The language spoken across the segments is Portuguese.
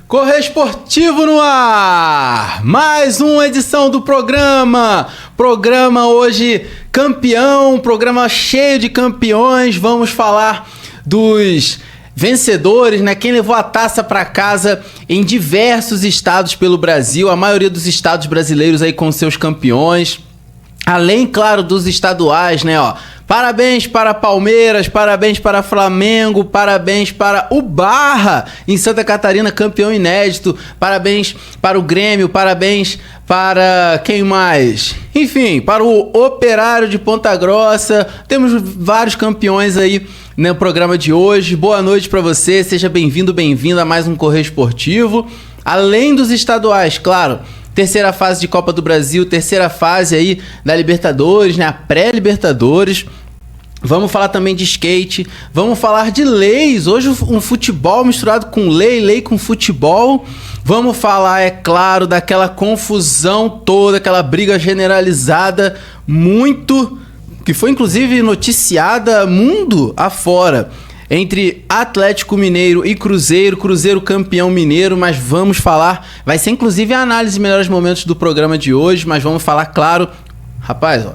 Correio Esportivo no ar! Mais uma edição do programa! Programa hoje campeão, programa cheio de campeões. Vamos falar dos vencedores, né? Quem levou a taça para casa em diversos estados pelo Brasil, a maioria dos estados brasileiros aí com seus campeões. Além, claro, dos estaduais, né? Ó, parabéns para Palmeiras, parabéns para Flamengo, parabéns para o Barra em Santa Catarina, campeão inédito. Parabéns para o Grêmio, parabéns para quem mais? Enfim, para o Operário de Ponta Grossa. Temos vários campeões aí no programa de hoje. Boa noite para você, seja bem-vindo, bem-vinda a mais um Correio Esportivo. Além dos estaduais, claro, terceira fase de Copa do Brasil, terceira fase aí da Libertadores, né? A pré-Libertadores. Vamos falar também de skate, vamos falar de leis. Hoje um futebol misturado com lei com futebol. Vamos falar, é claro, daquela confusão toda, aquela briga generalizada que foi inclusive noticiada mundo afora, entre Atlético Mineiro e Cruzeiro campeão mineiro, mas vamos falar, vai ser inclusive a análise de melhores momentos do programa de hoje, mas vamos falar, claro, rapaz, ó,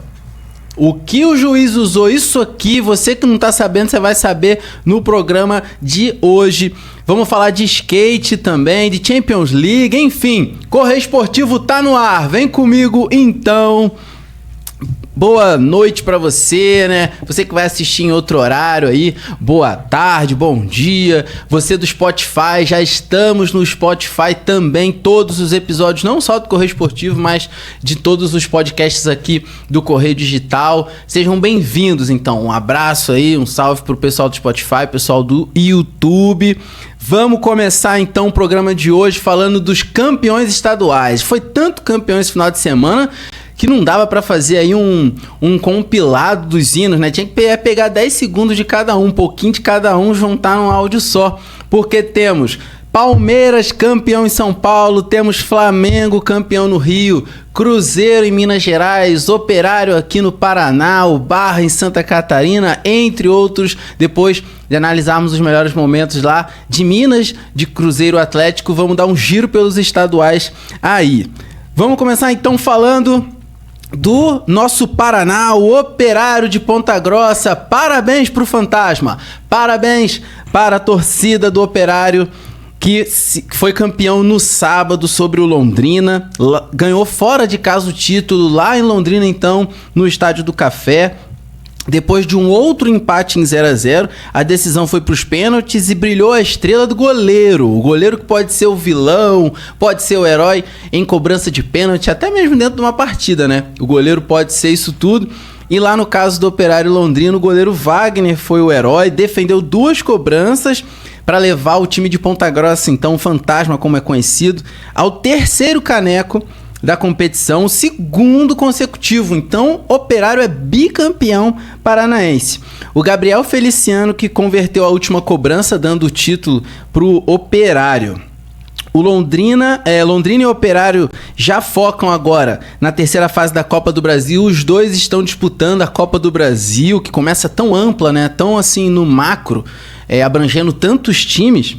o que o juiz usou, isso aqui, você que não tá sabendo, você vai saber no programa de hoje. Vamos falar de skate também, de Champions League, enfim, Correio Esportivo tá no ar, vem comigo então. Boa noite pra você, né? Você que vai assistir em outro horário aí, boa tarde, bom dia. Você do Spotify, já estamos no Spotify também, todos os episódios, não só do Correio Esportivo, mas de todos os podcasts aqui do Correio Digital. Sejam bem-vindos, então. Um abraço aí, um salve pro pessoal do Spotify, pessoal do YouTube. Vamos começar então o programa de hoje falando dos campeões estaduais. Foi tanto campeão esse final de semana que não dava pra fazer aí um compilado dos hinos, né? Tinha que pegar 10 segundos de cada um pouquinho de cada um, juntar num áudio só. Porque temos Palmeiras campeão em São Paulo, temos Flamengo campeão no Rio, Cruzeiro em Minas Gerais, Operário aqui no Paraná, o Barra em Santa Catarina, entre outros. Depois de analisarmos os melhores momentos lá de Minas, de Cruzeiro Atlético, vamos dar um giro pelos estaduais aí. Vamos começar então falando do nosso Paraná, o Operário de Ponta Grossa. Parabéns pro Fantasma, parabéns para a torcida do Operário, que foi campeão no sábado sobre o Londrina, ganhou fora de casa o título lá em Londrina, então, no Estádio do Café. Depois de um outro empate em 0-0, a decisão foi para os pênaltis e brilhou a estrela do goleiro. O goleiro que pode ser o vilão, pode ser o herói em cobrança de pênalti, até mesmo dentro de uma partida, né? O goleiro pode ser isso tudo. E lá no caso do Operário Londrino, o goleiro Wagner foi o herói, defendeu 2 cobranças para levar o time de Ponta Grossa, então o Fantasma, como é conhecido, ao terceiro caneco da competição, o segundo consecutivo. Então, Operário é bicampeão paranaense. O Gabriel Feliciano que converteu a última cobrança, dando o título pro Operário. O Londrina e Operário já focam agora na terceira fase da Copa do Brasil. Os dois estão disputando a Copa do Brasil, que começa tão ampla, né? Tão assim no macro, abrangendo tantos times.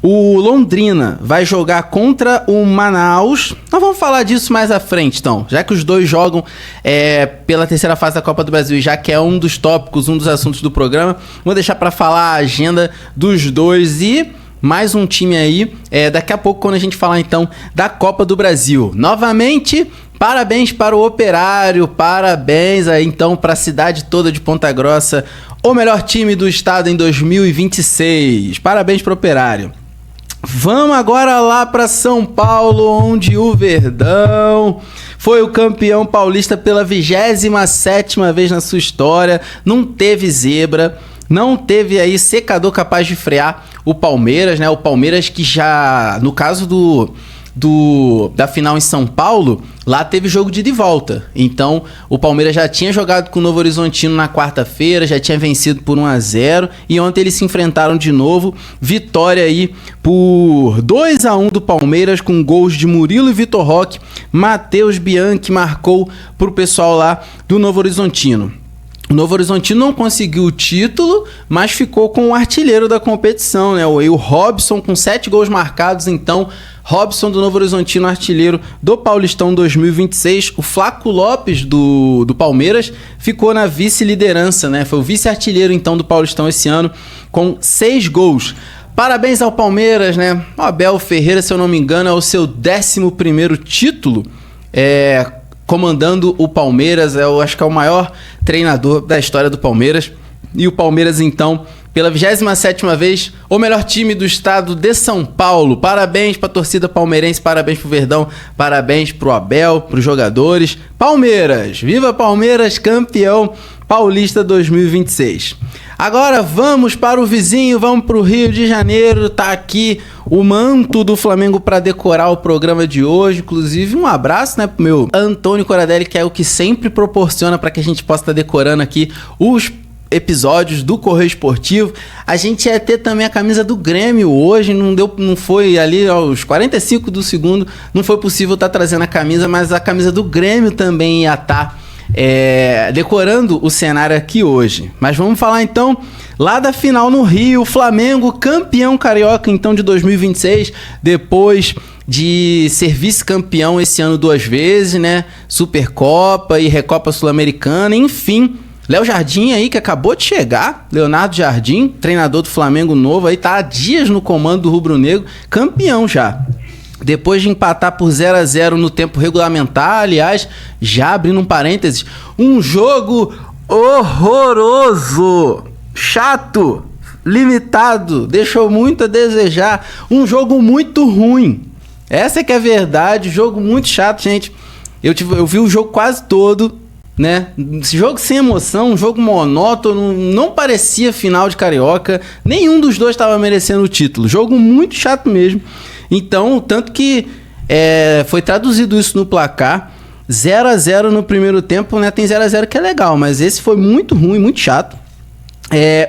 O Londrina vai jogar contra o Manaus. Nós vamos falar disso mais à frente, então. Já que os dois jogam pela terceira fase da Copa do Brasil, já que é um dos tópicos, um dos assuntos do programa, vou deixar para falar a agenda dos dois e mais um time aí, daqui a pouco, quando a gente falar, então, da Copa do Brasil. Novamente, parabéns para o Operário, parabéns aí, então, para a cidade toda de Ponta Grossa, o melhor time do estado em 2026. Parabéns para o Operário. Vamos agora lá para São Paulo, onde o Verdão foi o campeão paulista pela 27ª vez na sua história. Não teve zebra, não teve aí secador capaz de frear o Palmeiras, né? O Palmeiras que já, no caso da final em São Paulo, lá teve jogo de ida e volta. Então, o Palmeiras já tinha jogado com o Novo Horizontino na quarta-feira, já tinha vencido por 1-0 e ontem eles se enfrentaram de novo. Vitória aí por 2-1 do Palmeiras, com gols de Murilo e Vitor Roque. Matheus Bianchi marcou pro pessoal lá do Novo Horizontino. O Novo Horizontino não conseguiu o título, mas ficou com o artilheiro da competição, né? O Robson, com 7 gols marcados. Então, Robson do Novo Horizontino, artilheiro do Paulistão 2026. O Flaco Lopes do Palmeiras ficou na vice-liderança, né? Foi o vice-artilheiro, então, do Paulistão esse ano, com 6 gols. Parabéns ao Palmeiras, né? O Abel Ferreira, se eu não me engano, é o seu 11º título, comandando o Palmeiras. Eu acho que é o maior treinador da história do Palmeiras. E o Palmeiras, então, pela 27ª vez, o melhor time do estado de São Paulo. Parabéns para a torcida palmeirense, parabéns pro Verdão, parabéns pro Abel, pros jogadores. Palmeiras! Viva Palmeiras, campeão paulista 2026. Agora vamos para o vizinho, vamos para o Rio de Janeiro. Tá aqui o manto do Flamengo para decorar o programa de hoje. Inclusive, um abraço, né, pro meu Antônio Coradelli, que é o que sempre proporciona para que a gente possa estar decorando aqui os episódios do Correio Esportivo. A gente ia ter também a camisa do Grêmio hoje, não foi ali aos 45 do segundo, não foi possível estar trazendo a camisa, mas a camisa do Grêmio também ia estar decorando o cenário aqui hoje. Mas vamos falar então lá da final no Rio. O Flamengo, campeão carioca então de 2026, depois de ser vice-campeão esse ano 2 vezes, né? Supercopa e Recopa Sul-Americana, enfim. Léo Jardim aí, que acabou de chegar, Leonardo Jardim, treinador do Flamengo novo, aí tá há dias no comando do Rubro Negro, campeão já. Depois de empatar por 0-0 no tempo regulamentar, aliás, já abrindo um parênteses, um jogo horroroso, chato, limitado, deixou muito a desejar, um jogo muito ruim. Essa é que é a verdade, jogo muito chato, gente. Eu vi o jogo quase todo, né? Esse jogo sem emoção, um jogo monótono, não parecia final de Carioca, nenhum dos dois estava merecendo o título. Jogo muito chato mesmo. Então, tanto que foi traduzido isso no placar, 0-0 no primeiro tempo, né? Tem 0-0 que é legal, mas esse foi muito ruim, muito chato.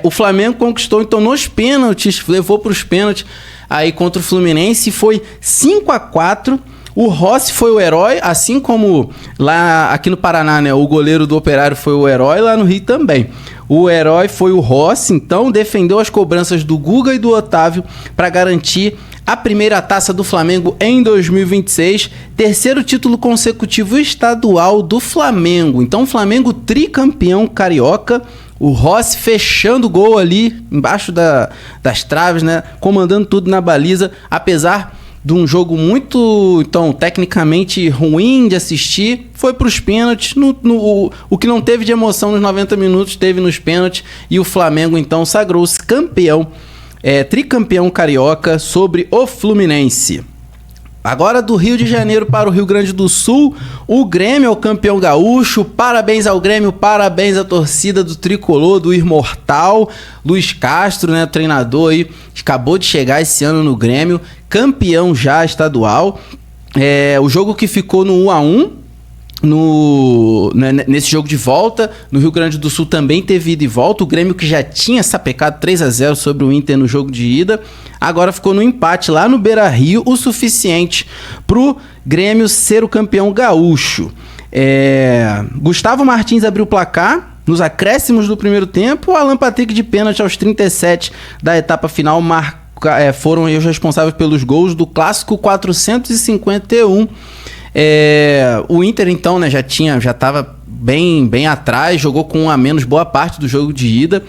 O Flamengo conquistou, então, nos pênaltis, levou para os pênaltis aí contra o Fluminense, foi 5-4. O Rossi foi o herói, assim como lá aqui no Paraná, né? O goleiro do Operário foi o herói, lá no Rio também. O herói foi o Rossi, então defendeu as cobranças do Guga e do Otávio para garantir a primeira taça do Flamengo em 2026, terceiro título consecutivo estadual do Flamengo. Então o Flamengo tricampeão carioca, o Rossi fechando o gol ali embaixo das traves, né? Comandando tudo na baliza, apesar de um jogo muito, então, tecnicamente ruim de assistir, foi para os pênaltis. O que não teve de emoção nos 90 minutos, teve nos pênaltis. E o Flamengo, então, sagrou-se campeão, tricampeão carioca sobre o Fluminense. Agora do Rio de Janeiro para o Rio Grande do Sul, o Grêmio é o campeão gaúcho. Parabéns ao Grêmio, parabéns à torcida do Tricolor, do Imortal. Luiz Castro, né, treinador aí, acabou de chegar esse ano no Grêmio, campeão já estadual. O jogo que ficou no 1-1, nesse jogo de volta, no Rio Grande do Sul também teve ida e volta. O Grêmio, que já tinha sapecado 3-0 sobre o Inter no jogo de ida, agora ficou no empate lá no Beira-Rio, o suficiente pro Grêmio ser o campeão gaúcho. Gustavo Martins abriu o placar nos acréscimos do primeiro tempo. O Alan Patrick de pênalti aos 37 da etapa final foram os responsáveis pelos gols do clássico 451. O Inter, então, né, já estava bem atrás, jogou com 1 a menos boa parte do jogo de ida.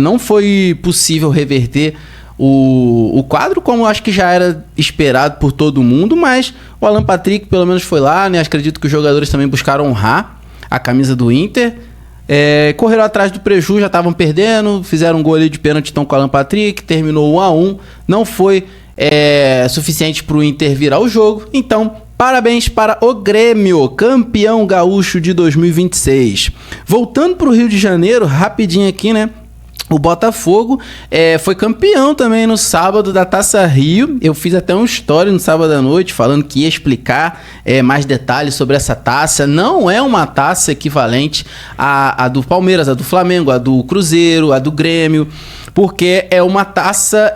Não foi possível reverter o quadro, como acho que já era esperado por todo mundo, mas o Alan Patrick pelo menos foi lá, né? Acredito que os jogadores também buscaram honrar a camisa do Inter. Correram atrás do prejuízo, já estavam perdendo, fizeram um gol ali de pênalti então, com o Alan Patrick, terminou 1-1, não foi suficiente para o Inter virar o jogo. Então, parabéns para o Grêmio, campeão gaúcho de 2026. Voltando para o Rio de Janeiro, rapidinho aqui, né? O Botafogo foi campeão também no sábado da Taça Rio. Eu fiz até um story no sábado à noite falando que ia explicar mais detalhes sobre essa taça. Não é uma taça equivalente à do Palmeiras, à do Flamengo, à do Cruzeiro, à do Grêmio, porque é uma taça,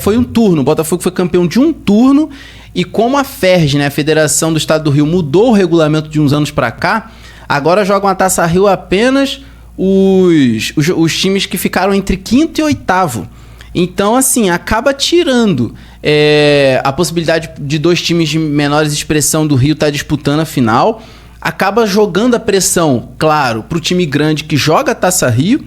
foi um turno. O Botafogo foi campeão de um turno, e como a FERJ, né, a Federação do Estado do Rio, mudou o regulamento de uns anos para cá, agora joga uma Taça Rio apenas os times que ficaram entre quinto e oitavo. Então, assim, acaba tirando a possibilidade de 2 times de menores expressão do Rio estar disputando a final. Acaba jogando a pressão, claro, para o time grande que joga a Taça Rio.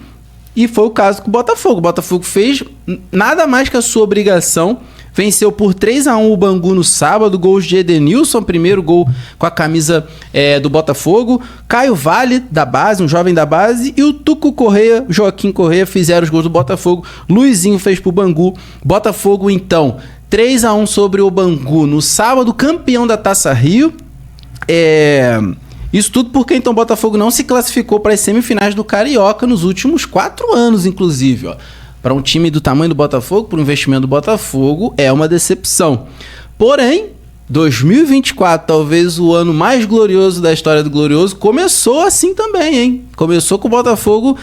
E foi o caso com o Botafogo. O Botafogo fez nada mais que a sua obrigação. Venceu por 3-1 o Bangu no sábado. Gols de Edenilson, primeiro gol com a camisa do Botafogo. Caio Vale, da base, um jovem da base. E o Tuco Correia, Joaquim Correia, fizeram os gols do Botafogo. Luizinho fez pro Bangu. Botafogo, então, 3-1 sobre o Bangu no sábado. Campeão da Taça Rio. Isso tudo porque, então, o Botafogo não se classificou para as semifinais do Carioca nos últimos 4 anos, inclusive, ó. Para um time do tamanho do Botafogo, para o investimento do Botafogo, é uma decepção. Porém, 2024, talvez o ano mais glorioso da história do Glorioso, começou assim também, hein? Começou com o Botafogo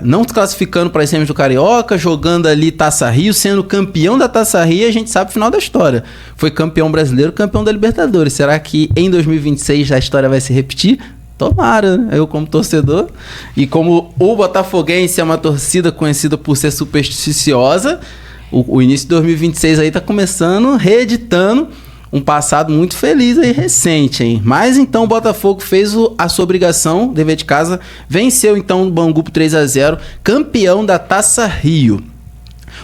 não se classificando para as semis do Carioca, jogando ali Taça Rio, sendo campeão da Taça Rio, a gente sabe o final da história. Foi campeão brasileiro, campeão da Libertadores. Será que em 2026 a história vai se repetir? Tomara, né? Eu como torcedor e como o botafoguense é uma torcida conhecida por ser supersticiosa, o início de 2026 aí tá começando, reeditando um passado muito feliz aí, recente, hein? Mas então o Botafogo fez a sua obrigação, dever de casa, venceu então o Bangu por 3-0, campeão da Taça Rio.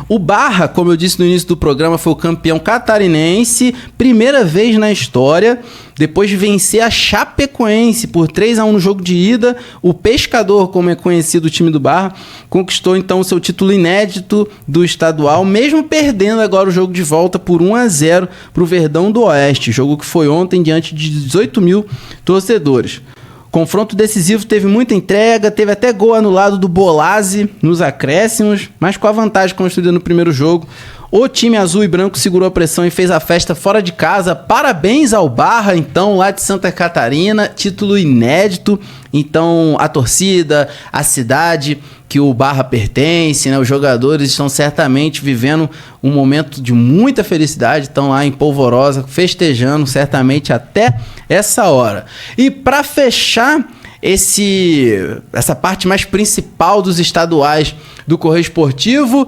O Barra, como eu disse no início do programa, foi o campeão catarinense, primeira vez na história, depois de vencer a Chapecoense por 3-1 no jogo de ida. O Pescador, como é conhecido o time do Barra, conquistou então o seu título inédito do estadual, mesmo perdendo agora o jogo de volta por 1-0 para o Verdão do Oeste, jogo que foi ontem diante de 18 mil torcedores. Confronto decisivo, teve muita entrega, teve até gol anulado do Bolazzi nos acréscimos, mas com a vantagem construída no primeiro jogo, o time azul e branco segurou a pressão e fez a festa fora de casa. Parabéns ao Barra, então, lá de Santa Catarina, título inédito. Então, a torcida, a cidade que o Barra pertence, né, os jogadores estão certamente vivendo um momento de muita felicidade, estão lá em Polvorosa, festejando certamente até essa hora. E para fechar essa parte mais principal dos estaduais do Correio Esportivo,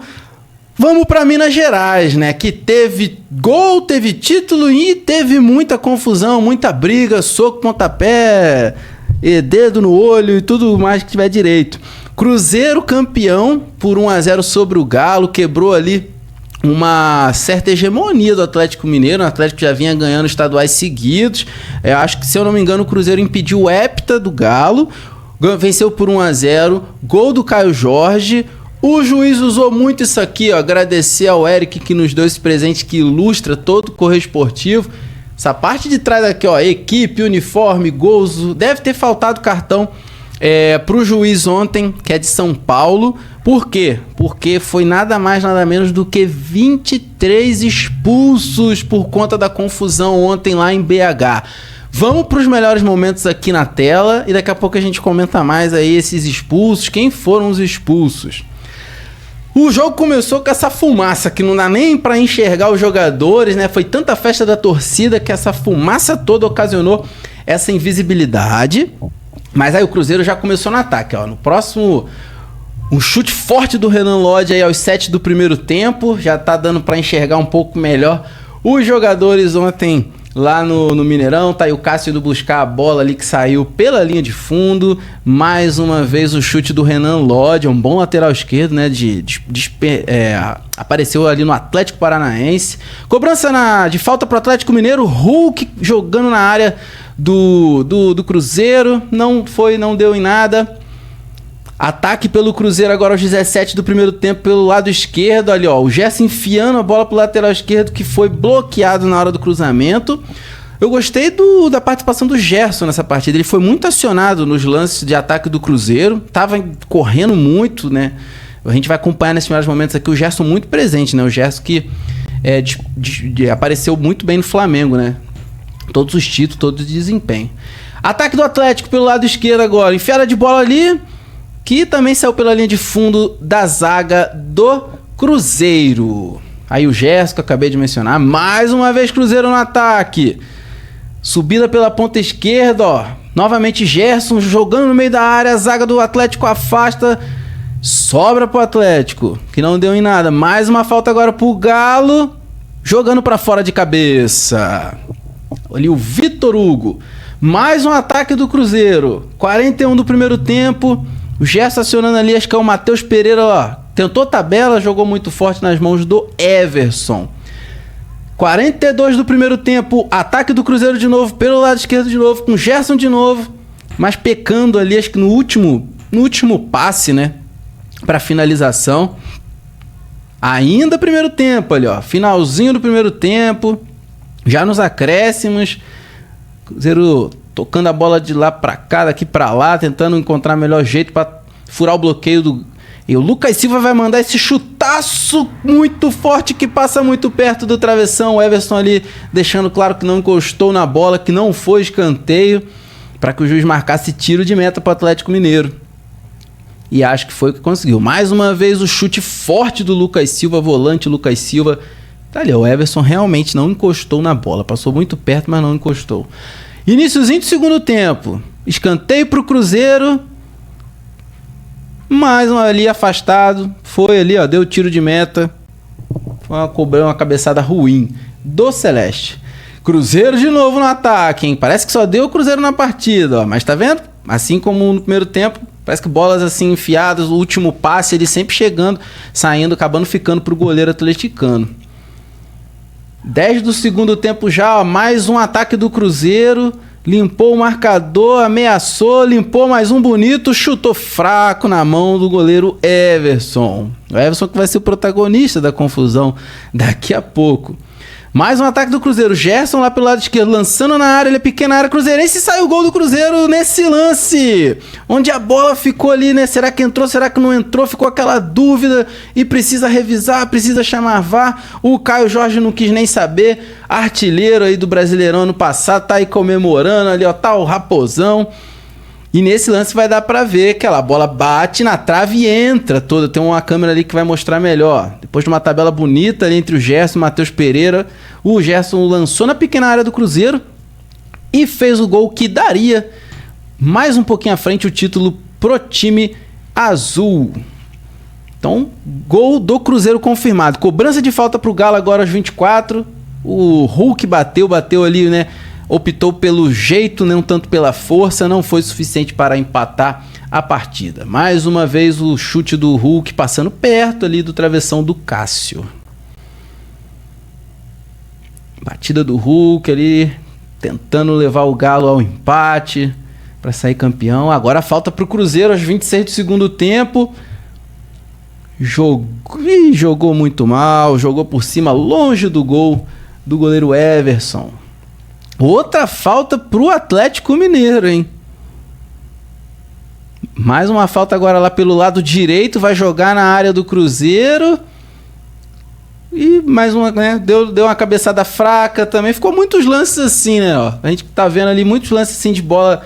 vamos para Minas Gerais, né? Que teve gol, teve título e teve muita confusão, muita briga, soco, pontapé, dedo no olho e tudo mais que tiver direito. Cruzeiro campeão por 1-0 sobre o Galo, quebrou ali uma certa hegemonia do Atlético Mineiro. O Atlético já vinha ganhando estaduais seguidos. Eu acho que, se eu não me engano, o Cruzeiro impediu o hepta do Galo, venceu por 1-0, gol do Caio Jorge. O juiz usou muito isso aqui, ó, agradecer ao Eric que nos deu esse presente que ilustra todo o Correio Esportivo. Essa parte de trás aqui, ó, equipe, uniforme, gols, deve ter faltado cartão pro juiz ontem, que é de São Paulo. Por quê? Porque foi nada mais, nada menos do que 23 expulsos por conta da confusão ontem lá em BH. Vamos para os melhores momentos aqui na tela e daqui a pouco a gente comenta mais aí esses expulsos, quem foram os expulsos. O jogo começou com essa fumaça que não dá nem para enxergar os jogadores, né? Foi tanta festa da torcida que essa fumaça toda ocasionou essa invisibilidade. Mas aí o Cruzeiro já começou no ataque, ó. No próximo, um chute forte do Renan Lodge aí aos 7 do primeiro tempo. Já tá dando para enxergar um pouco melhor os jogadores ontem lá no Mineirão. Tá aí o Cássio indo buscar a bola ali que saiu pela linha de fundo. Mais uma vez o chute do Renan Lodge, um bom lateral esquerdo, né? Apareceu ali no Atlético Paranaense. Cobrança de falta pro Atlético Mineiro. Hulk jogando na área do Cruzeiro. Não deu em nada. Ataque pelo Cruzeiro agora aos 17 do primeiro tempo pelo lado esquerdo. Ali, ó, o Gerson enfiando a bola pro lateral esquerdo que foi bloqueado na hora do cruzamento. Eu gostei da participação do Gerson nessa partida. Ele foi muito acionado nos lances de ataque do Cruzeiro. Tava correndo muito, né? A gente vai acompanhar nesses primeiros momentos aqui o Gerson muito presente, né? O Gerson que apareceu muito bem no Flamengo, né? Todos os títulos, todo o desempenho. Ataque do Atlético pelo lado esquerdo agora. Enfiada de bola ali, que também saiu pela linha de fundo da zaga do Cruzeiro. Aí o Gerson, que eu acabei de mencionar. Mais uma vez Cruzeiro no ataque. Subida pela ponta esquerda, ó. Novamente Gerson jogando no meio da área, a zaga do Atlético afasta, sobra pro Atlético, que não deu em nada. Mais uma falta agora pro Galo, jogando pra fora de cabeça. Ali o Vitor Hugo. Mais um ataque do Cruzeiro. 41 do primeiro tempo. O Gerson acionando ali, acho que é o Matheus Pereira, ó. Tentou tabela, jogou muito forte nas mãos do Everson. 42 do primeiro tempo, ataque do Cruzeiro de novo, pelo lado esquerdo de novo, com o Gerson de novo, mas pecando ali, acho que no último passe, né, para finalização. Ainda primeiro tempo ali, ó, finalzinho do primeiro tempo, já nos acréscimos, Cruzeiro tocando a bola de lá para cá, daqui para lá, tentando encontrar o melhor jeito para furar o bloqueio do... E o Lucas Silva vai mandar esse chutaço muito forte que passa muito perto do travessão. O Everson ali deixando claro que não encostou na bola, que não foi escanteio, para que o juiz marcasse tiro de meta para o Atlético Mineiro. E acho que foi o que conseguiu. Mais uma vez o chute forte do Lucas Silva, volante Lucas Silva. Tá ali, o Everson realmente não encostou na bola. Passou muito perto, mas não encostou. Iniciozinho do segundo tempo. Escanteio para o Cruzeiro. Mais um ali afastado. Foi ali, ó, deu tiro de meta. Foi uma cabeçada ruim do Celeste. Cruzeiro de novo no ataque, hein? Parece que só deu o Cruzeiro na partida, ó. Mas tá vendo? Assim como no primeiro tempo, parece que bolas assim enfiadas, o último passe, ele sempre chegando, saindo, acabando ficando pro goleiro atleticano. 10 do segundo tempo já, ó, mais um ataque do Cruzeiro. Limpou o marcador, ameaçou, limpou mais um bonito, chutou fraco na mão do goleiro Everson. O Everson que vai ser o protagonista da confusão daqui a pouco. Mais um ataque do Cruzeiro. Gerson lá pelo lado esquerdo, lançando na área, ele é pequena área cruzeirense e sai o gol do Cruzeiro nesse lance. Onde a bola ficou ali, né? Será que entrou, será que não entrou? Ficou aquela dúvida e precisa revisar, precisa chamar VAR. O Caio Jorge não quis nem saber. Artilheiro aí do Brasileirão ano passado, tá aí comemorando ali, ó, tá o Raposão. E nesse lance vai dar pra ver que aquela bola bate na trave e entra toda. Tem uma câmera ali que vai mostrar melhor. Depois de uma tabela bonita ali entre o Gerson e o Matheus Pereira, o Gerson lançou na pequena área do Cruzeiro e fez o gol que daria mais um pouquinho à frente o título pro time azul. Então, gol do Cruzeiro confirmado. Cobrança de falta pro Galo agora aos 24. O Hulk bateu ali, né? Optou pelo jeito, não tanto pela força, não foi suficiente para empatar a partida. Mais uma vez o chute do Hulk passando perto ali do travessão do Cássio. Batida do Hulk ali, tentando levar o Galo ao empate para sair campeão. Agora falta para o Cruzeiro aos 26 do segundo tempo. Jogou muito mal, jogou por cima, longe do gol do goleiro Everson. Outra falta pro Atlético Mineiro, hein? Mais uma falta agora lá pelo lado direito, vai jogar na área do Cruzeiro. E mais uma, né? Deu uma cabeçada fraca também. Ficou muitos lances assim, né? Ó, a gente tá vendo ali muitos lances assim de bola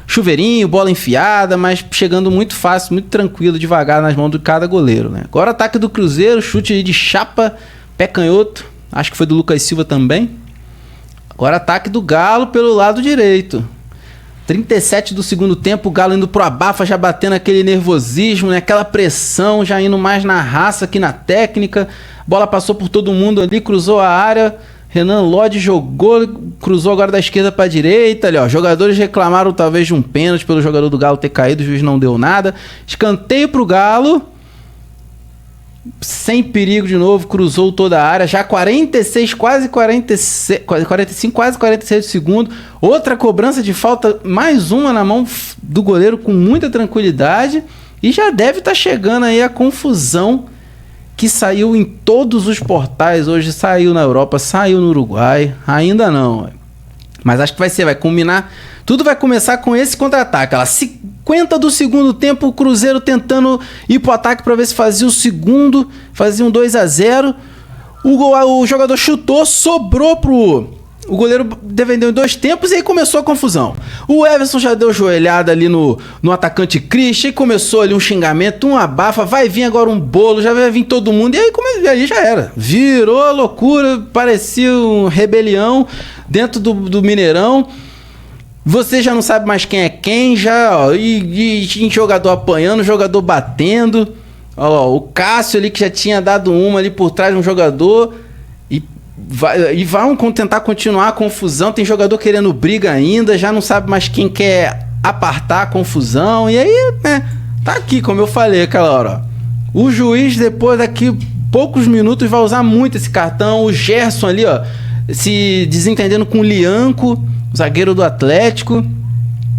chuveirinho, bola enfiada, mas chegando muito fácil, muito tranquilo, devagar nas mãos de cada goleiro, né? Agora ataque do Cruzeiro, chute aí de chapa, pé canhoto. Acho que foi do Lucas Silva também. Agora ataque do Galo pelo lado direito. 37 do segundo tempo, o Galo indo pro abafa, já batendo aquele nervosismo, né? Aquela pressão, já indo mais na raça que na técnica. Bola passou por todo mundo ali, cruzou a área. Renan Lodge jogou, cruzou agora da esquerda para a direita. Ali, ó, jogadores reclamaram talvez de um pênalti pelo jogador do Galo ter caído, o juiz não deu nada. Escanteio pro Galo. Sem perigo de novo, cruzou toda a área, já 45, quase 46 segundos. Outra cobrança de falta, mais uma na mão do goleiro com muita tranquilidade. E já deve estar chegando aí a confusão que saiu em todos os portais hoje. Saiu na Europa, saiu no Uruguai, ainda não. Mas acho que vai combinar. Tudo vai começar com esse contra-ataque. 50 do segundo tempo, o Cruzeiro tentando ir pro ataque para ver se fazia o segundo. Fazia um 2-0. O jogador chutou, sobrou pro... O goleiro defendeu em 2 tempos e aí começou a confusão. O Everson já deu joelhada ali no atacante Christian e começou ali um xingamento, um abafa. Vai vir agora um bolo, já vai vir todo mundo. E aí já era. Virou loucura, parecia uma rebelião dentro do Mineirão. Você já não sabe mais quem é quem, já, ó, e jogador apanhando, jogador batendo. Ó, o Cássio ali que já tinha dado uma ali por trás de um jogador e vão tentar continuar a confusão. Tem jogador querendo briga ainda, já não sabe mais quem quer apartar a confusão. E aí, né, tá aqui, como eu falei aquela hora, ó. O juiz, depois daqui poucos minutos, vai usar muito esse cartão. O Gerson ali, ó, se desentendendo com o Lianco, zagueiro do Atlético.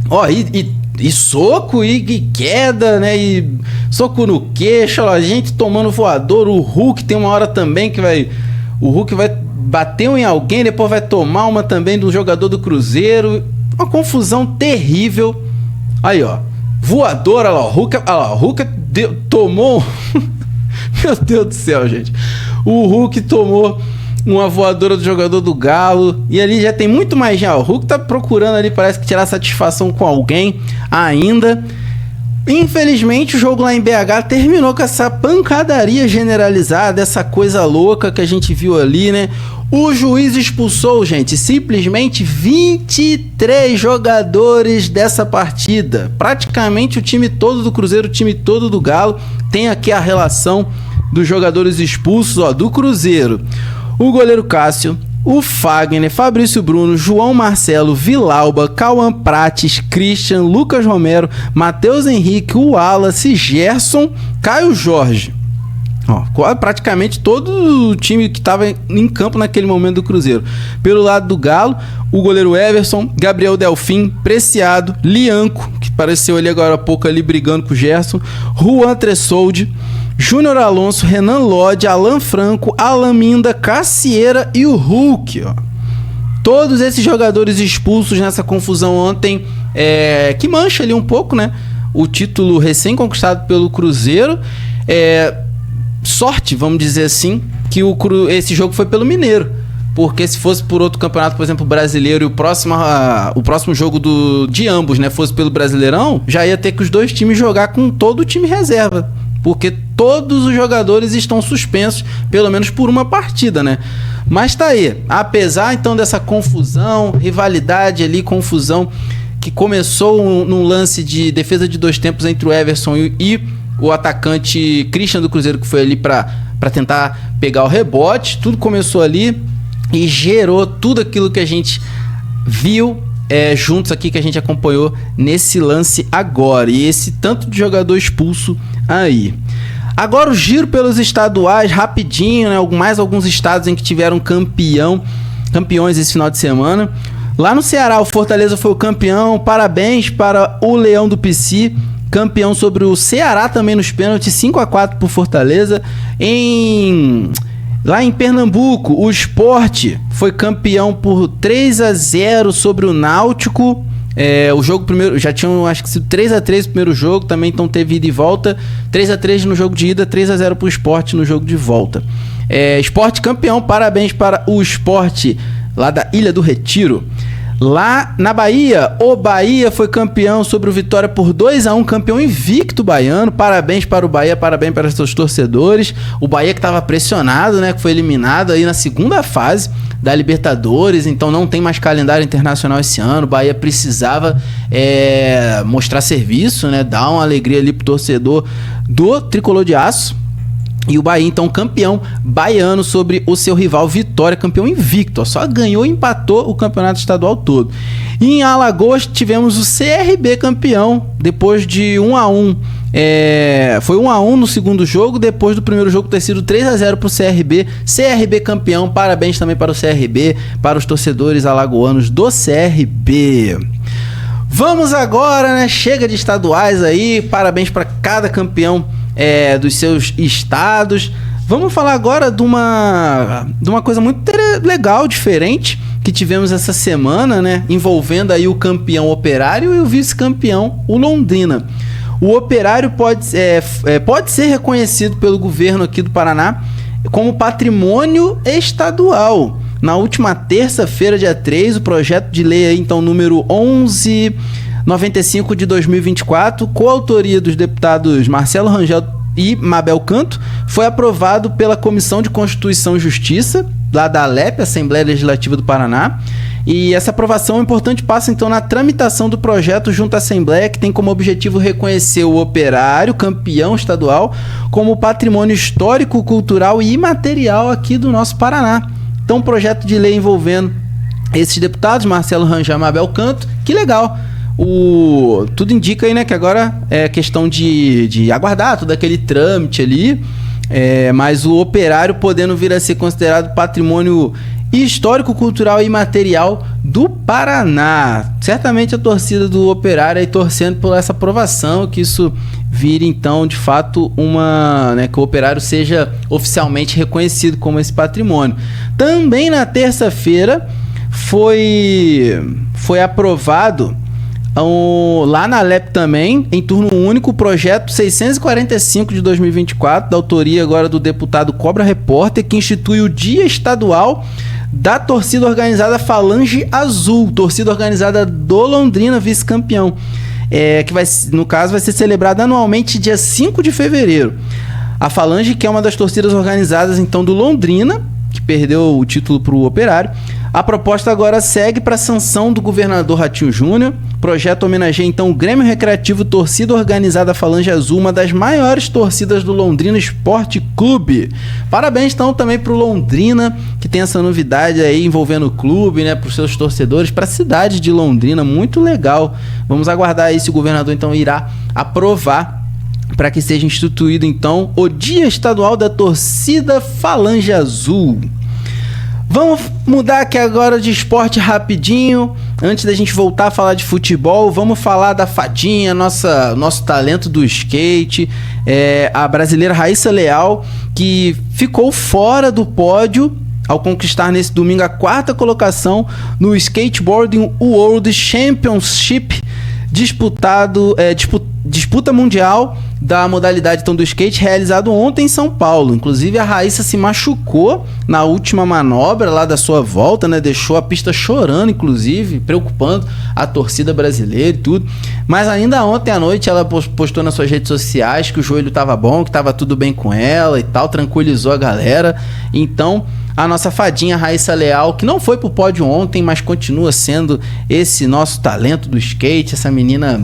Ó, e soco e queda, né? E soco no queixo, ó, a gente tomando voador. O Hulk tem uma hora também que vai... O Hulk vai bater em alguém, depois vai tomar uma também do jogador do Cruzeiro. Uma confusão terrível. Aí, ó. Voadora, ó. O Hulk tomou... Meu Deus do céu, gente. O Hulk tomou uma voadora do jogador do Galo. E ali já tem muito mais já. O Hulk tá procurando ali, parece que tirar satisfação com alguém ainda. Infelizmente, o jogo lá em BH terminou com essa pancadaria generalizada, essa coisa louca que a gente viu ali, né? O juiz expulsou, gente, simplesmente 23 jogadores dessa partida. Praticamente o time todo do Cruzeiro, o time todo do Galo. Tem aqui a relação dos jogadores expulsos, ó, do Cruzeiro. O goleiro Cássio, o Fagner, Fabrício Bruno, João Marcelo, Vilauba, Cauã Prates, Christian, Lucas Romero, Matheus Henrique, o Wallace, Gerson, Caio Jorge. Ó, praticamente todo o time que estava em campo naquele momento do Cruzeiro. Pelo lado do Galo, o goleiro Everson, Gabriel Delfim, Preciado, Lianco, que apareceu ali agora há pouco ali brigando com o Gerson, Juan Tressoldi, Júnior Alonso, Renan Lodge, Alan Franco, Alan Minda, Cassieira e o Hulk, ó. Todos esses jogadores expulsos nessa confusão ontem, que mancha ali um pouco, né? O título recém-conquistado pelo Cruzeiro. Sorte, vamos dizer assim, que esse jogo foi pelo Mineiro. Porque se fosse por outro campeonato, por exemplo, brasileiro, e o próximo jogo de ambos, né, fosse pelo Brasileirão, já ia ter que os dois times jogar com todo o time reserva. Porque todos os jogadores estão suspensos, pelo menos por uma partida, né? Mas tá aí. Apesar, então, dessa confusão, rivalidade ali, confusão, que começou num lance de defesa de dois tempos entre o Everson e o atacante Christian do Cruzeiro, que foi ali pra tentar pegar o rebote. Tudo começou ali e gerou tudo aquilo que a gente viu juntos aqui, que a gente acompanhou nesse lance agora. E esse tanto de jogador expulso aí. Agora o giro pelos estaduais, rapidinho, né? Mais alguns estados em que tiveram campeões esse final de semana. Lá no Ceará, o Fortaleza foi o campeão. Parabéns para o Leão do Pici, campeão sobre o Ceará também nos pênaltis, 5-4 por Fortaleza. Lá em Pernambuco, o Sport foi campeão por 3-0 sobre o Náutico. O jogo primeiro já tinham, acho que sido 3-3 o primeiro jogo, também então teve ida e volta. 3-3 no jogo de ida, 3-0 pro Sport no jogo de volta. Sport campeão, parabéns para o Sport lá da Ilha do Retiro. Lá na Bahia, o Bahia foi campeão sobre o Vitória por 2-1, campeão invicto baiano. Parabéns para o Bahia, parabéns para os seus torcedores. O Bahia que estava pressionado, né, que foi eliminado aí na segunda fase da Libertadores, então não tem mais calendário internacional esse ano. O Bahia precisava mostrar serviço, né, dar uma alegria ali pro torcedor do Tricolor de Aço. E o Bahia, então, campeão baiano sobre o seu rival Vitória, campeão invicto. Ó, só ganhou e empatou o campeonato estadual todo. E em Alagoas tivemos o CRB campeão, depois de 1-1. Foi 1-1 no segundo jogo, depois do primeiro jogo ter sido 3-0 pro CRB. CRB campeão, parabéns também para o CRB, para os torcedores alagoanos do CRB. Vamos agora, né? Chega de estaduais aí, parabéns para cada campeão dos seus estados. Vamos falar agora de uma coisa muito legal, diferente, que tivemos essa semana, né? Envolvendo aí o campeão Operário e o vice-campeão, o Londrina. O Operário pode ser reconhecido pelo governo aqui do Paraná como patrimônio estadual. Na última terça-feira, dia 3, o projeto de lei aí, então, número 1195 de 2024, coautoria dos deputados Marcelo Rangel e Mabel Canto, foi aprovado pela Comissão de Constituição e Justiça, lá da ALEP, Assembleia Legislativa do Paraná, E essa aprovação é um importante passo, então, na tramitação do projeto junto à Assembleia, que tem como objetivo reconhecer o Operário, campeão estadual, como patrimônio histórico, cultural e imaterial aqui do nosso Paraná. Então, um projeto de lei envolvendo esses deputados, Marcelo Rangel e Mabel Canto, que legal. Tudo indica aí, né, que agora é questão de aguardar todo aquele trâmite ali, mas o Operário podendo vir a ser considerado patrimônio histórico, cultural e imaterial do Paraná. Certamente a torcida do Operário aí torcendo por essa aprovação, que isso vire então de fato que o Operário seja oficialmente reconhecido como esse patrimônio. Também na terça-feira foi aprovado lá na Alep também, em turno único, o projeto 645 de 2024, da autoria agora do deputado Cobra Repórter, que institui o Dia Estadual da torcida organizada Falange Azul, torcida organizada do Londrina, vice-campeão, que no caso vai ser celebrada anualmente dia 5 de fevereiro. A Falange, que é uma das torcidas organizadas então do Londrina, que perdeu o título para o Operário. A proposta agora segue para a sanção do governador Ratinho Júnior. O projeto homenageia então o Grêmio Recreativo Torcida Organizada Falange Azul, uma das maiores torcidas do Londrina Esporte Clube. Parabéns então também para o Londrina, que tem essa novidade aí envolvendo o clube, né, para os seus torcedores, para a cidade de Londrina, muito legal. Vamos aguardar aí se o governador então irá aprovar para que seja instituído então o Dia Estadual da Torcida Falange Azul. Vamos mudar aqui agora de esporte rapidinho. Antes da gente voltar a falar de futebol, vamos falar da Fadinha, nosso talento do skate, a brasileira Raíssa Leal, que ficou fora do pódio ao conquistar nesse domingo a 4ª colocação no Skateboarding World Championship, disputa mundial da modalidade então, do skate, realizado ontem em São Paulo. Inclusive a Raíssa se machucou na última manobra lá da sua volta, né? Deixou a pista chorando, inclusive, preocupando a torcida brasileira e tudo. Mas ainda ontem à noite ela postou nas suas redes sociais que o joelho estava bom, que estava tudo bem com ela e tal, tranquilizou a galera. Então a nossa fadinha Raíssa Leal, que não foi pro pódio ontem, mas continua sendo esse nosso talento do skate, essa menina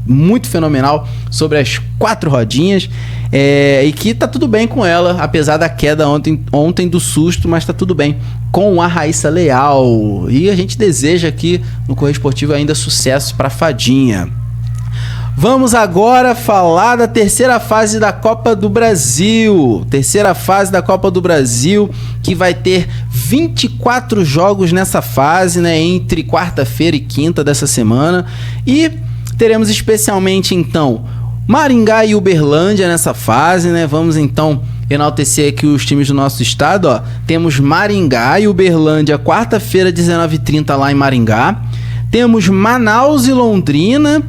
muito fenomenal sobre as 4 rodinhas, e que tá tudo bem com ela, apesar da queda ontem do susto, mas tá tudo bem com a Raíssa Leal. E a gente deseja aqui no Correio Esportivo ainda sucesso pra fadinha. Vamos agora falar da terceira fase da Copa do Brasil. Terceira fase da Copa do Brasil, que vai ter 24 jogos nessa fase, né, entre quarta-feira e quinta dessa semana. E teremos especialmente, então, Maringá e Uberlândia nessa fase, né? Vamos, então, enaltecer aqui os times do nosso estado, ó. Temos Maringá e Uberlândia, quarta-feira, 19h30, lá em Maringá. Temos Manaus e Londrina,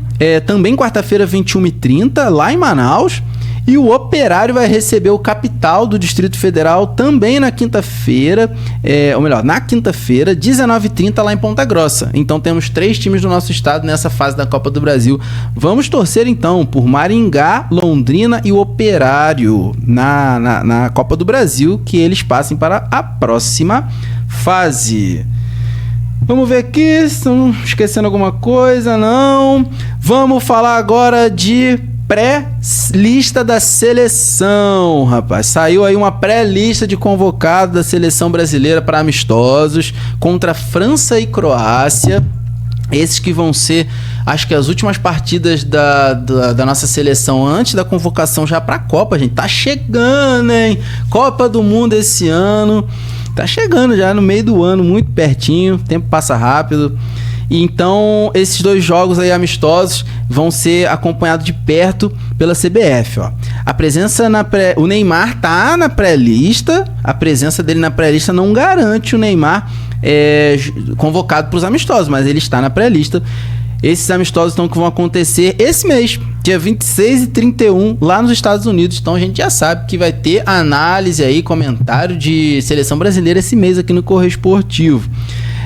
também quarta-feira, 21h30, lá em Manaus. E o Operário vai receber o Capital do Distrito Federal também na quinta-feira, na quinta-feira, 19h30, lá em Ponta Grossa. Então temos 3 times do nosso estado nessa fase da Copa do Brasil. Vamos torcer então por Maringá, Londrina e o Operário na Copa do Brasil, que eles passem para a próxima fase. Vamos ver aqui, estão esquecendo alguma coisa, não. Vamos falar agora de pré-lista da seleção, rapaz. Saiu aí uma pré-lista de convocados da seleção brasileira para amistosos contra França e Croácia. Esses que vão ser, acho que as últimas partidas da nossa seleção antes da convocação já para a Copa, gente. Tá chegando, hein? Copa do Mundo esse ano. Tá chegando já no meio do ano, muito pertinho. O tempo passa rápido. E então, esses 2 jogos aí amistosos vão ser acompanhados de perto pela CBF, ó. A presença o Neymar tá na pré-lista. A presença dele na pré-lista não garante o Neymar convocado para os amistosos, mas ele está na pré-lista. Esses amistosos então que vão acontecer esse mês, dia 26 e 31, lá nos Estados Unidos. Então a gente já sabe que vai ter análise aí, comentário de seleção brasileira esse mês aqui no Correio Esportivo.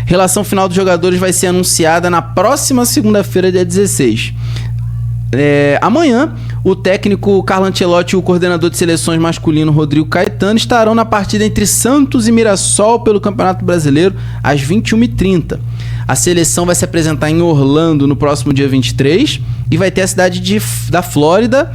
Relação final dos jogadores vai ser anunciada na próxima segunda-feira, dia 16. Amanhã, o técnico Carlo Ancelotti e o coordenador de seleções masculino Rodrigo Caetano estarão na partida entre Santos e Mirassol pelo Campeonato Brasileiro às 21h30. A seleção vai se apresentar em Orlando no próximo dia 23 e vai ter a cidade da Flórida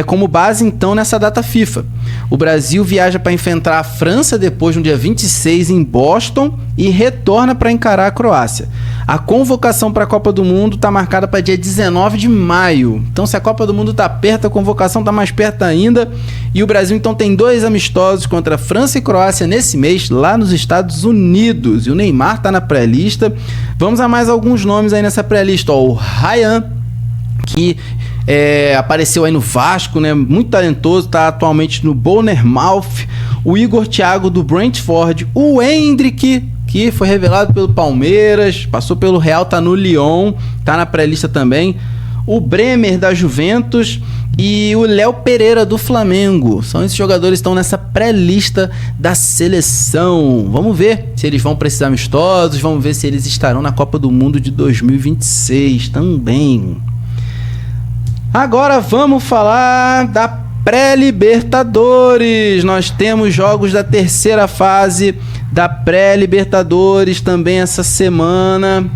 como base, então, nessa data FIFA. O Brasil viaja para enfrentar a França depois, no dia 26, em Boston, e retorna para encarar a Croácia. A convocação para a Copa do Mundo está marcada para dia 19 de maio. Então, se a Copa do Mundo está perto, a convocação está mais perto ainda. E o Brasil, então, tem 2 amistosos contra França e Croácia nesse mês, lá nos Estados Unidos. E o Neymar está na pré-lista. Vamos a mais alguns nomes aí nessa pré-lista. O Ryan, que apareceu aí no Vasco, né? Muito talentoso, está atualmente no Bournemouth. O Igor Thiago do Brentford. O Endrick, que foi revelado pelo Palmeiras, passou pelo Real, tá no Lyon, tá na pré-lista também. O Bremer da Juventus e o Léo Pereira do Flamengo. São esses jogadores que estão nessa pré-lista da seleção. Vamos ver se eles vão para esses amistosos, vamos ver se eles estarão na Copa do Mundo de 2026 também. Agora vamos falar da pré-Libertadores. Nós temos jogos da terceira fase da pré-Libertadores também essa semana.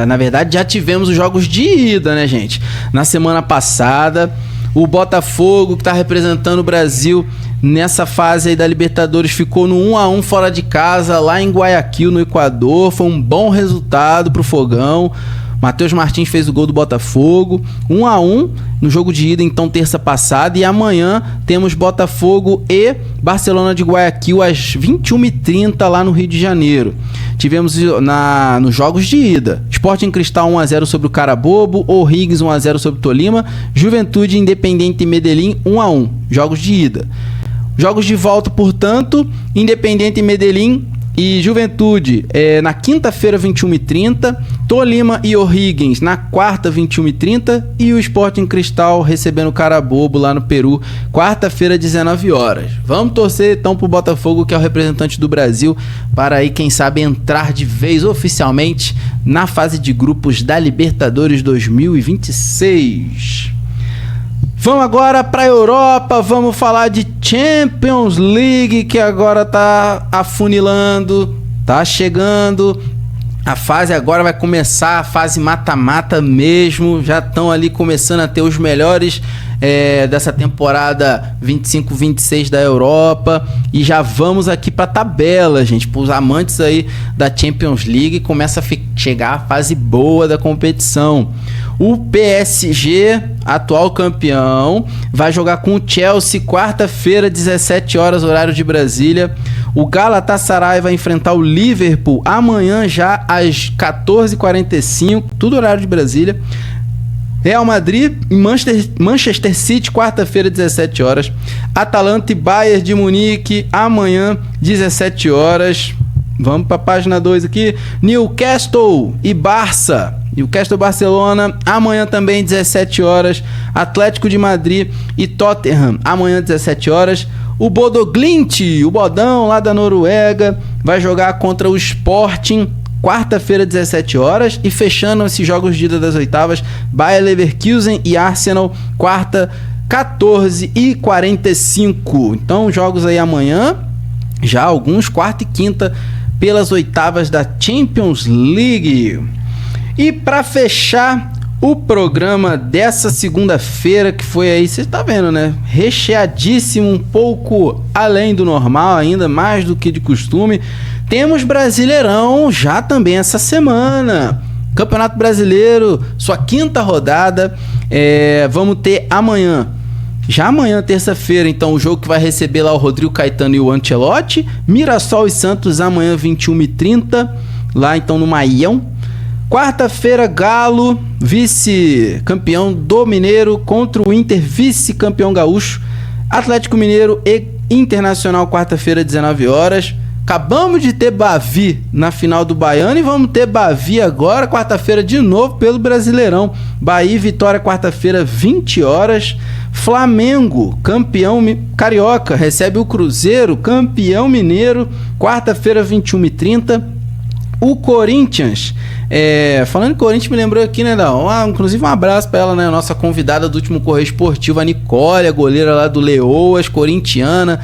Na verdade, já tivemos os jogos de ida, né, gente? Na semana passada, o Botafogo, que está representando o Brasil nessa fase aí da Libertadores, ficou no 1-1 fora de casa, lá em Guayaquil, no Equador. Foi um bom resultado para o Fogão. Matheus Martins fez o gol do Botafogo, 1-1 no jogo de ida, então, terça passada. E amanhã temos Botafogo e Barcelona de Guayaquil às 21h30 lá no Rio de Janeiro. Tivemos nos jogos de ida: Sporting Cristal 1-0 sobre o Carabobo, O'Higgins 1-0 sobre o Tolima, Juventude Independiente Medellín 1-1, jogos de ida. Jogos de volta, portanto, Independiente Medellín e Juventude na quinta-feira, 21h30, Tolima e O'Higgins na quarta, 21h30, e o Sporting Cristal recebendo o Carabobo lá no Peru, quarta-feira, 19h. Vamos torcer então pro Botafogo, que é o representante do Brasil, para aí, quem sabe, entrar de vez oficialmente na fase de grupos da Libertadores 2026. Vamos agora para a Europa, vamos falar de Champions League, que agora tá afunilando, tá chegando. A fase agora vai começar, a fase mata-mata mesmo. Já estão ali começando a ter os melhores dessa temporada 25-26 da Europa. E já vamos aqui para a tabela, gente. Para os amantes aí da Champions League, começa a chegar a fase boa da competição. O PSG, atual campeão, vai jogar com o Chelsea quarta-feira, 17h, horário de Brasília. O Galatasaray vai enfrentar o Liverpool amanhã já às 14h45, tudo horário de Brasília. Real Madrid e Manchester City, quarta-feira, 17h. Atalanta e Bayern de Munique amanhã, 17h. Vamos para a página 2 aqui. Newcastle e Barça. Newcastle e Barcelona, amanhã também, 17h. Atlético de Madrid e Tottenham, amanhã, 17h. O Bodo Glimt, o Bodão lá da Noruega, vai jogar contra o Sporting, quarta-feira, 17h. E fechando esses jogos de ida das oitavas, Bayer Leverkusen e Arsenal, quarta, 14h45. Então, jogos aí amanhã, já alguns, quarta e quinta, pelas oitavas da Champions League. E para fechar o programa dessa segunda-feira, que foi aí, você tá vendo, né? Recheadíssimo, um pouco além do normal, ainda mais do que de costume. Temos Brasileirão já também essa semana. Campeonato Brasileiro, sua quinta rodada. Vamos ter amanhã. Já amanhã, terça-feira, então, o jogo que vai receber lá o Rodrigo Caetano e o Ancelotti. Mirassol e Santos amanhã, 21h30, lá então no Maião. Quarta-feira, Galo, vice-campeão do Mineiro, contra o Inter, vice-campeão gaúcho. Atlético Mineiro e Internacional, quarta-feira, 19h. Acabamos de ter Bavi na final do Baiano e vamos ter Bavi agora, quarta-feira, de novo pelo Brasileirão. Bahia e Vitória, quarta-feira, 20h. Flamengo, campeão carioca, recebe o Cruzeiro, campeão mineiro, quarta-feira, 21h30. O Corinthians, falando em Corinthians, me lembrou aqui, né, inclusive um abraço para ela, né, a nossa convidada do último Correio Esportivo, a Nicole, a goleira lá do Leoas, corintiana.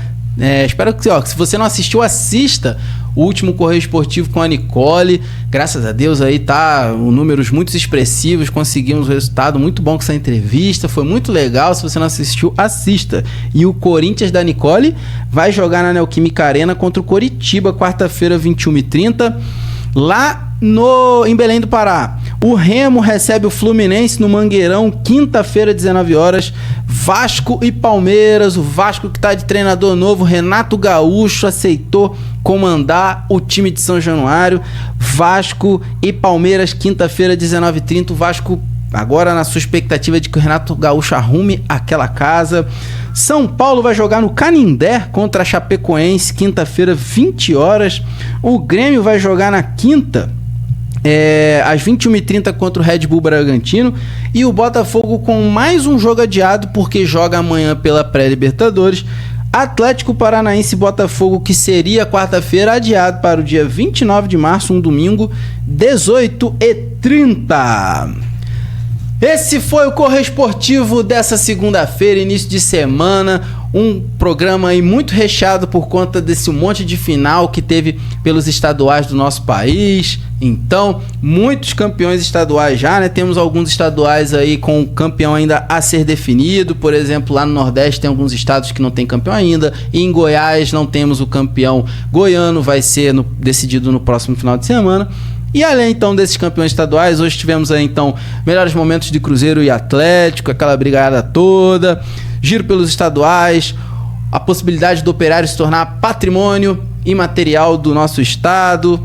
Espero que, se você não assistiu, assista o último Correio Esportivo com a Nicole. Graças a Deus aí tá números muito expressivos, conseguimos um resultado muito bom com essa entrevista, foi muito legal. Se você não assistiu, assista. E o Corinthians da Nicole vai jogar na Neoquímica Arena contra o Coritiba, quarta-feira, 21h30, lá em Belém do Pará. O Remo recebe o Fluminense no Mangueirão, quinta-feira, 19h. Vasco e Palmeiras. O Vasco, que tá de treinador novo, Renato Gaúcho, aceitou comandar o time de São Januário. Vasco e Palmeiras, quinta-feira, 19h30. O Vasco agora na sua expectativa de que o Renato Gaúcho arrume aquela casa. São Paulo vai jogar no Canindé contra a Chapecoense, quinta-feira, 20h. O Grêmio vai jogar na quinta, às 21h30 contra o Red Bull Bragantino. E o Botafogo com mais um jogo adiado, porque joga amanhã pela pré-Libertadores. Atlético Paranaense e Botafogo, que seria quarta-feira, adiado para o dia 29 de março, um domingo, 18h30. Esse foi o Correio Esportivo dessa segunda-feira, início de semana. Um programa aí muito recheado por conta desse monte de final que teve pelos estaduais do nosso país. Então, muitos campeões estaduais já, né? Temos alguns estaduais aí com o campeão ainda a ser definido. Por exemplo, lá no Nordeste tem alguns estados que não tem campeão ainda. E em Goiás não temos o campeão goiano, vai ser decidido no próximo final de semana. E além então desses campeões estaduais, hoje tivemos aí então melhores momentos de Cruzeiro e Atlético, aquela brigada toda, giro pelos estaduais, a possibilidade do Operário se tornar patrimônio imaterial do nosso estado,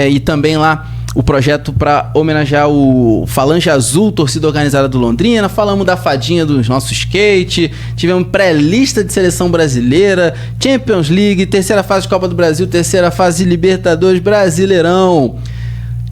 e também lá o projeto para homenagear o Falange Azul, torcida organizada do Londrina. Falamos da fadinha do nosso skate, tivemos pré-lista de seleção brasileira, Champions League, terceira fase de Copa do Brasil, terceira fase de Libertadores, Brasileirão.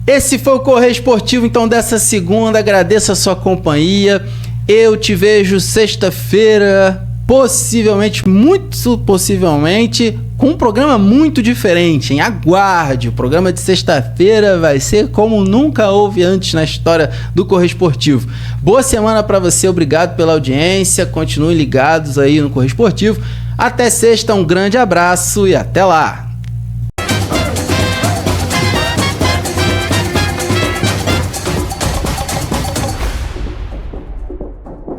Esse foi o Correio Esportivo então dessa segunda. Agradeço a sua companhia. Eu te vejo sexta-feira, possivelmente, muito possivelmente, com um programa muito diferente, hein? Aguarde, o programa de sexta-feira vai ser como nunca houve antes na história do Correio Esportivo. Boa semana para você, obrigado pela audiência, continuem ligados aí no Correio Esportivo. Até sexta, um grande abraço e até lá!